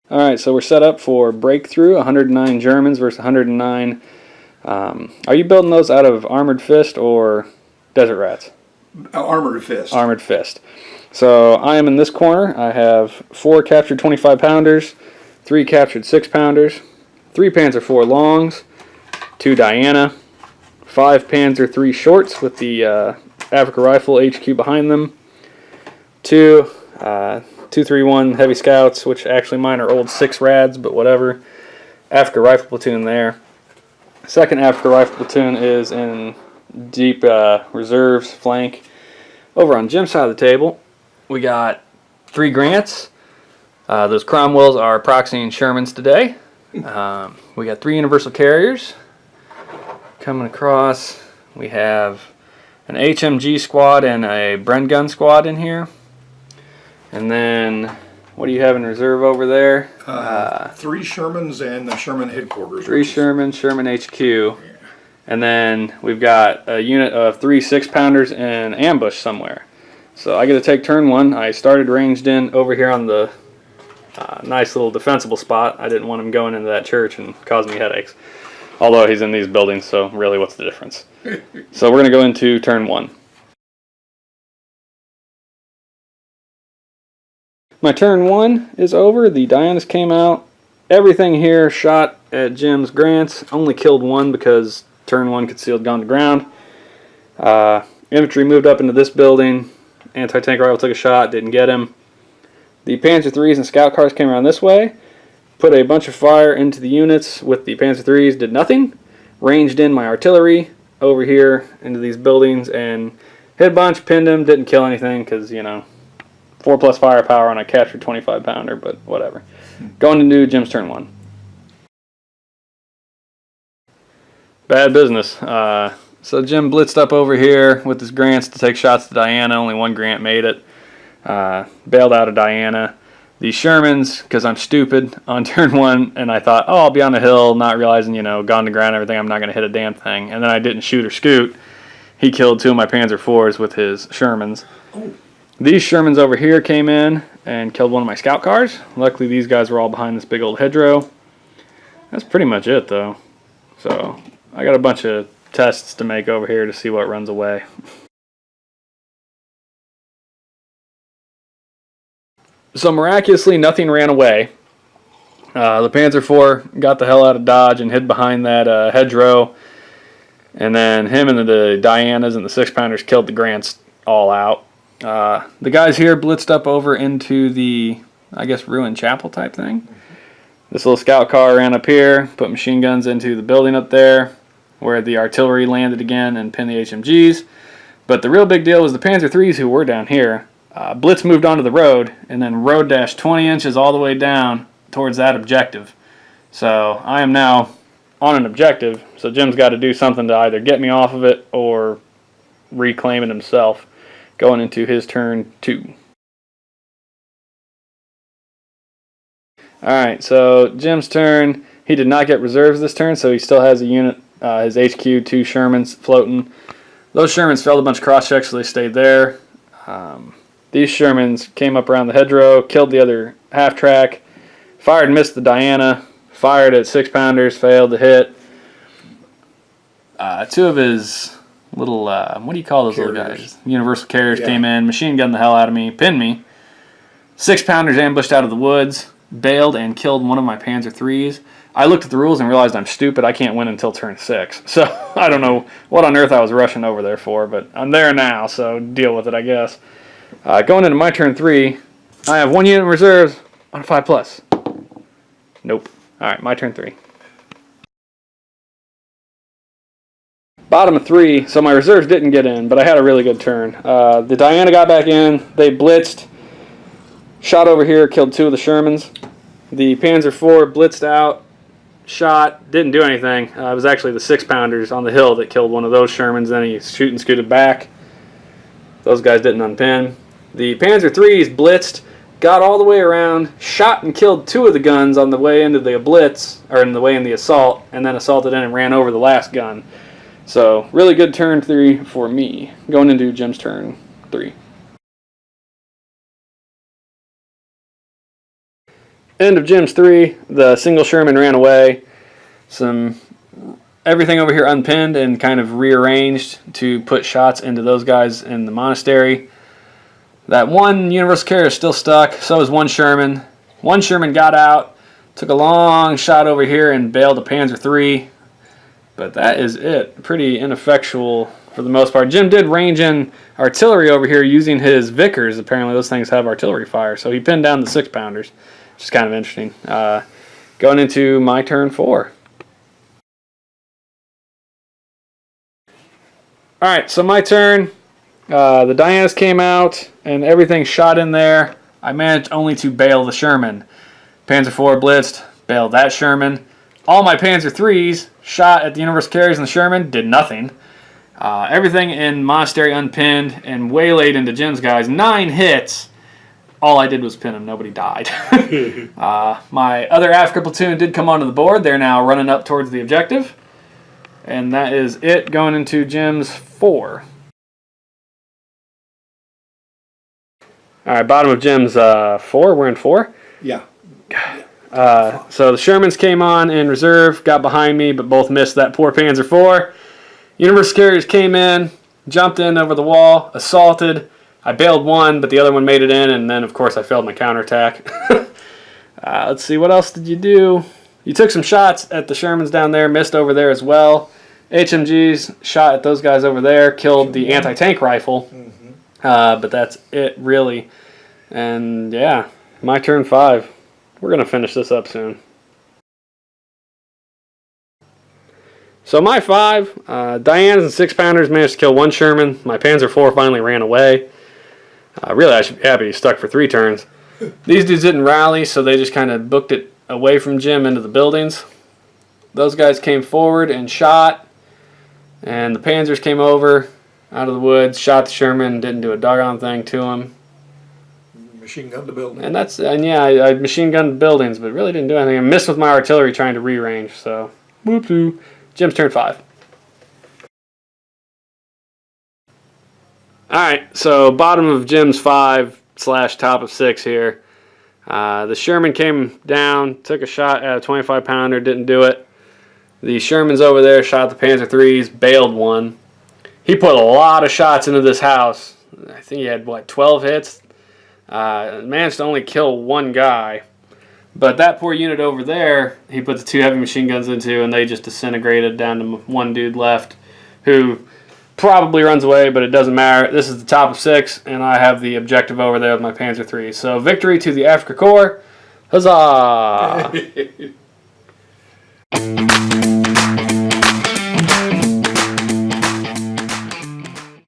Alright, so we're set up for breakthrough, 109 Germans versus 109. Are you building those out of Armored Fist or Desert Rats? Armored Fist. Armored Fist. So I am in this corner. I have 4 captured 25-pounders, 3 captured 6-pounders, 3 Panzer IV longs, 2 Diana, 5 Panzer III shorts with the Afrika Rifle HQ behind them, 2 231 heavy scouts, which actually mine are old 6 rads, but whatever. Afrika Rifle platoon there. Second Afrika Rifle platoon is in deep reserves flank. Over on Jim's side of the table, we got 3 Grants. Those Cromwells are proxy and Shermans today. We got 3 Universal Carriers coming across. We have an HMG squad and a Bren gun squad in here. And then, what do you have in reserve over there? 3 Shermans and the Sherman headquarters. 3 Sherman, Sherman HQ. Yeah. And then we've got a unit of 3 6-pounders in ambush somewhere. So I get to take turn 1. I started ranged in over here on the nice little defensible spot. I didn't want him going into that church and causing me headaches. Although he's in these buildings, so really what's the difference? So we're going to go into turn 1. My turn 1 is over. The Dianas came out. Everything here shot at Jim's Grants. Only killed 1 because turn 1 concealed gone to ground. Infantry moved up into this building. Anti-tank rifle took a shot, didn't get him. The Panzer IIIs and scout cars came around this way. Put a bunch of fire into the units with the Panzer IIIs, did nothing. Ranged in my artillery over here into these buildings and hit a bunch, pinned him, didn't kill anything because, you know, 4+ firepower on a captured 25-pounder, but whatever. Going to do Jim's turn 1. Bad business. So Jim blitzed up over here with his Grants to take shots to Diana. Only 1 Grant made it. Bailed out of Diana. The Shermans, because I'm stupid, on turn 1, and I thought, oh, I'll be on the hill, not realizing, you know, gone to ground and everything, I'm not going to hit a damn thing. And then I didn't shoot or scoot. He killed 2 of my Panzer IVs with his Shermans. Oh. These Shermans over here came in and killed 1 of my scout cars. Luckily, these guys were all behind this big old hedgerow. That's pretty much it, though. So I got a bunch of tests to make over here to see what runs away. So miraculously, nothing ran away. The Panzer IV got the hell out of Dodge and hid behind that hedgerow. And then him and the Dianas and the 6-pounders killed the Grants all out. The guys here blitzed up over into the, I guess, ruined chapel type thing. This little scout car ran up here, put machine guns into the building up there, where the artillery landed again and pinned the HMGs. But the real big deal was the Panzer IIIs who were down here. Blitz moved onto the road and then road dashed 20 inches all the way down towards that objective. So I am now on an objective, so Jim's got to do something to either get me off of it or reclaim it himself. Going into his turn 2. Alright, so Jim's turn. He did not get reserves this turn, so he still has a unit, his HQ, 2 Shermans floating. Those Shermans failed a bunch of cross-checks, so they stayed there. These Shermans came up around the hedgerow, killed the other half-track, fired and missed the Diana, fired at 6-pounders, failed to hit. 2 of his little, what do you call those Carriers. little guys? Universal Carriers came in, machine gunned the hell out of me, pinned me. 6-pounders ambushed out of the woods, bailed and killed 1 of my Panzer IIIs. I looked at the rules and realized I'm stupid. I can't win until turn 6. So I don't know what on earth I was rushing over there for, but I'm there now, so deal with it, I guess. Going into my turn 3, I have 1 unit in reserves on a 5+. Nope. Alright, my turn 3. Bottom of 3, so my reserves didn't get in, but I had a really good turn. The Diana got back in, they blitzed, shot over here, killed 2 of the Shermans. The Panzer IV blitzed out, shot, didn't do anything. It was actually the 6-pounders on the hill that killed 1 of those Shermans, then he shoot and scooted back. Those guys didn't unpin. The Panzer IIIs blitzed, got all the way around, shot and killed 2 of the guns on the way into the blitz, or in the way in the assault, and then assaulted in and ran over the last gun. So, really good turn 3 for me. Going into Jim's turn 3. End of Jim's 3. The single Sherman ran away. Everything over here unpinned and kind of rearranged to put shots into those guys in the monastery. That one universal carrier is still stuck. So is one Sherman. One Sherman got out, took a long shot over here and bailed a Panzer III. But that is it. Pretty ineffectual for the most part. Jim did range in artillery over here using his Vickers. Apparently those things have artillery fire. So he pinned down the 6-pounders, which is kind of interesting. Going into my turn 4. Alright, so my turn. The Dianas came out and everything shot in there. I managed only to bail the Sherman. Panzer IV blitzed, bailed that Sherman. All my Panzer IIIs shot at the universal carriers and the Sherman, did nothing. Everything in Monastery unpinned and waylaid into Jim's guys. 9 hits. All I did was pin them. Nobody died. My other Afrika platoon did come onto the board. They're now running up towards the objective. And that is it going into Jim's 4. Alright, bottom of Jim's 4. We're in 4? Yeah. So the Shermans came on in reserve, got behind me, but both missed that poor Panzer IV. Universal carriers came in, jumped in over the wall, assaulted. I bailed one, but the other one made it in, and then, of course, I failed my counterattack. Let's see, what else did you do? You took some shots at the Shermans down there, missed over there as well. HMGs shot at those guys over there, killed the anti-tank rifle. But that's it, really. And, yeah, my turn 5. We're going to finish this up soon. So my 5, Dianas and 6-pounders managed to kill 1 Sherman. My Panzer IV finally ran away. Really, I should be happy he stuck for 3 turns. These dudes didn't rally, so they just kind of booked it away from Jim into the buildings. Those guys came forward and shot. And the Panzers came over out of the woods, shot the Sherman, didn't do a doggone thing to him. Machine gun the building. And yeah, I machine gunned buildings, but really didn't do anything. I missed with my artillery trying to rearrange, so whoop-doo. Jim's turn 5. Alright, so bottom of Jim's 5 / top of 6 here. The Sherman came down, took a shot at a 25-pounder, didn't do it. The Shermans over there shot the Panzer IIIs, bailed one. He put a lot of shots into this house. I think he had, 12 hits? Managed to only kill 1 guy. But that poor unit over there, he put the 2 heavy machine guns into, and they just disintegrated down to 1 dude left, who probably runs away, but it doesn't matter. This is the top of 6, and I have the objective over there with my Panzer III. So victory to the Afrika Korps. Huzzah!